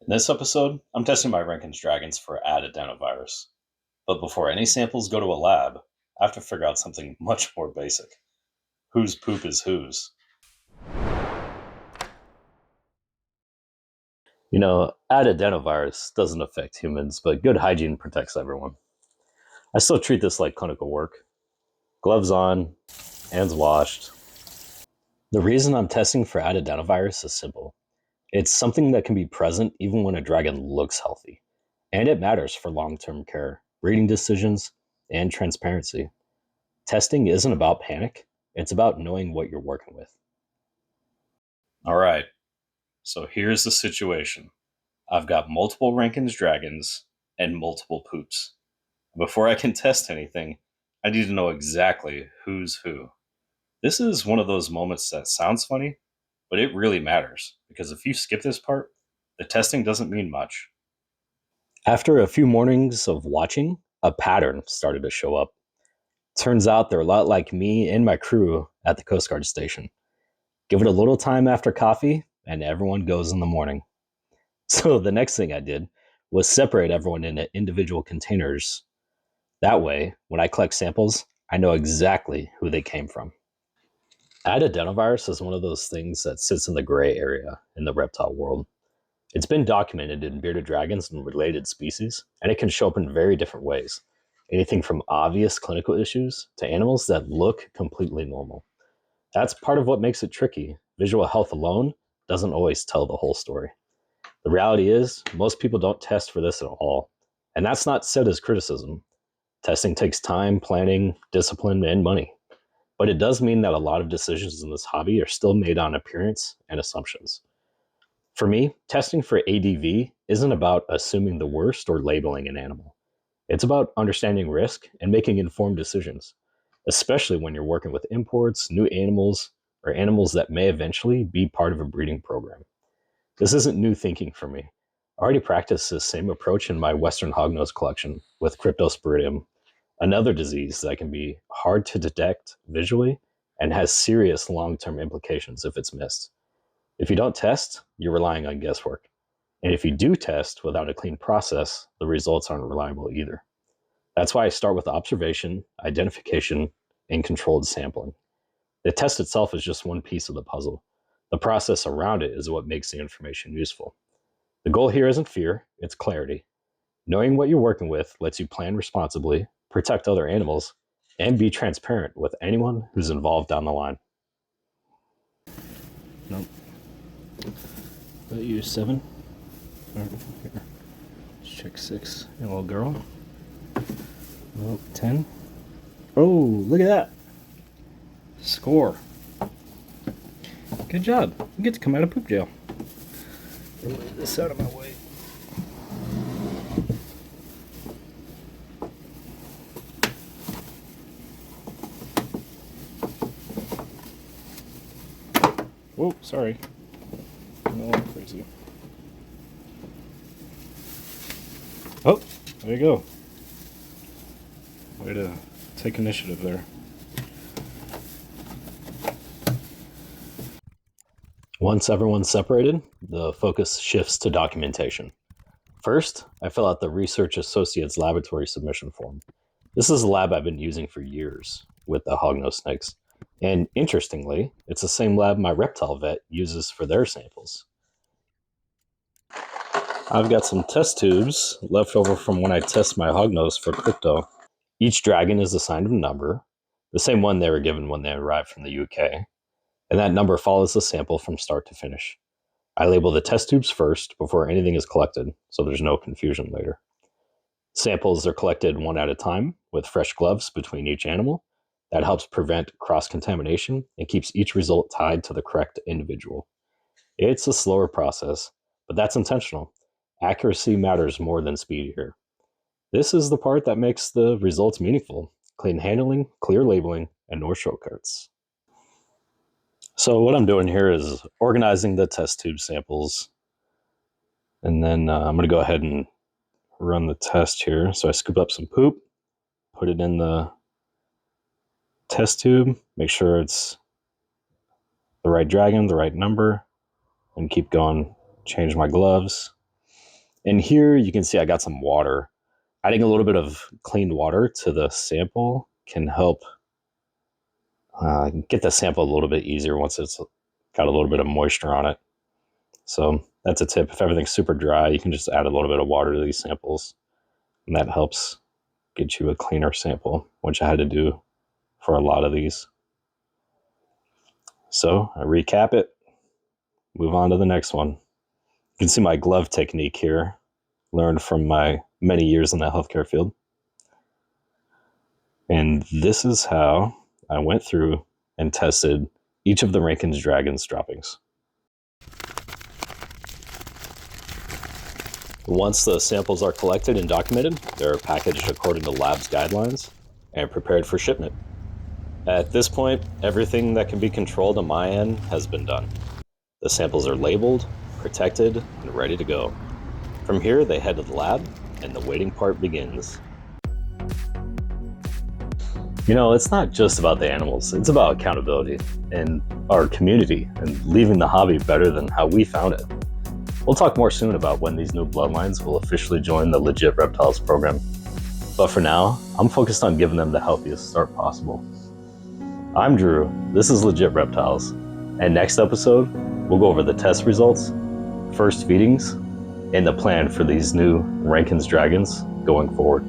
In this episode, I'm testing my Rankin's dragons for Atadenovirus. But before any samples go to a lab, I have to figure out something much more basic. Whose poop is whose? Atadenovirus doesn't affect humans, but good hygiene protects everyone. I still treat this like clinical work. Gloves on, hands washed. The reason I'm testing for Atadenovirus is simple. It's something that can be present even when a dragon looks healthy. And it matters for long-term care, breeding decisions, and transparency. Testing isn't about panic, it's about knowing what you're working with. Alright, so here's the situation. I've got multiple Rankin's dragons and multiple poops. Before I can test anything, I need to know exactly who's who. This is one of those moments that sounds funny, but it really matters, because if you skip this part, the testing doesn't mean much. After a few mornings of watching, a pattern started to show up. Turns out they're a lot like me and my crew at the Coast Guard station. Give it a little time after coffee, and everyone goes in the morning. So the next thing I did was separate everyone into individual containers. That way, when I collect samples, I know exactly who they came from. Adenovirus is one of those things that sits in the gray area in the reptile world. It's been documented in bearded dragons and related species, and it can show up in very different ways. Anything from obvious clinical issues to animals that look completely normal. That's part of what makes it tricky. Visual health alone doesn't always tell the whole story. The reality is, most people don't test for this at all. And that's not said as criticism. Testing takes time, planning, discipline, and money. But it does mean that a lot of decisions in this hobby are still made on appearance and assumptions. For me, testing for ADV isn't about assuming the worst or labeling an animal. It's about understanding risk and making informed decisions, especially when you're working with imports, new animals, or animals that may eventually be part of a breeding program. This isn't new thinking for me. I already practiced this same approach in my Western hognose collection with Cryptosporidium, another disease that can be hard to detect visually and has serious long-term implications if it's missed. If you don't test, you're relying on guesswork. And if you do test without a clean process, the results aren't reliable either. That's why I start with observation, identification, and controlled sampling. The test itself is just one piece of the puzzle. The process around it is what makes the information useful. The goal here isn't fear, it's clarity. Knowing what you're working with lets you plan responsibly, protect other animals, and be transparent with anyone who's involved down the line. Nope. About you, 7. Here. Let's check 6. And little girl. Oh, 10. Oh, look at that. Score. Good job. You get to come out of poop jail. Move this out of my way. Whoa, sorry. No, crazy. Oh, there you go. Way to take initiative there. Once everyone's separated, the focus shifts to documentation. First, I fill out the Research Associates Laboratory submission form. This is a lab I've been using for years with the hognose snakes. And interestingly, it's the same lab my reptile vet uses for their samples. I've got some test tubes left over from when I test my hognose for crypto. Each dragon is assigned a number, the same one they were given when they arrived from the UK. And that number follows the sample from start to finish. I label the test tubes first before anything is collected, so there's no confusion later. Samples are collected one at a time with fresh gloves between each animal. That helps prevent cross-contamination and keeps each result tied to the correct individual. It's a slower process, but that's intentional. Accuracy matters more than speed here. This is the part that makes the results meaningful. Clean handling, clear labeling, and no shortcuts. So what I'm doing here is organizing the test tube samples. And then I'm going to go ahead and run the test here. So I scoop up some poop, put it in the test tube, make sure it's the right dragon, the right number, and keep going. Change my gloves. And here you can see I got some water. Adding a little bit of clean water to the sample can help get the sample a little bit easier once it's got a little bit of moisture on it. So that's a tip. If everything's super dry, you can just add a little bit of water to these samples, and that helps get you a cleaner sample, which I had to do for a lot of these. So I recap it, move on to the next one. You can see my glove technique here, learned from my many years in the healthcare field. And this is how I went through and tested each of the Rankin's Dragons droppings. Once the samples are collected and documented, they're packaged according to lab's guidelines and prepared for shipment. At this point, everything that can be controlled on my end has been done. The samples are labeled, protected, and ready to go. From here, they head to the lab, and the waiting part begins. You know, it's not just about the animals, it's about accountability and our community and leaving the hobby better than how we found it. We'll talk more soon about when these new bloodlines will officially join the Legit Reptiles program. But for now, I'm focused on giving them the healthiest start possible. I'm Drew, this is Legit Reptiles, and next episode, we'll go over the test results, first feedings, and the plan for these new Rankin's Dragons going forward.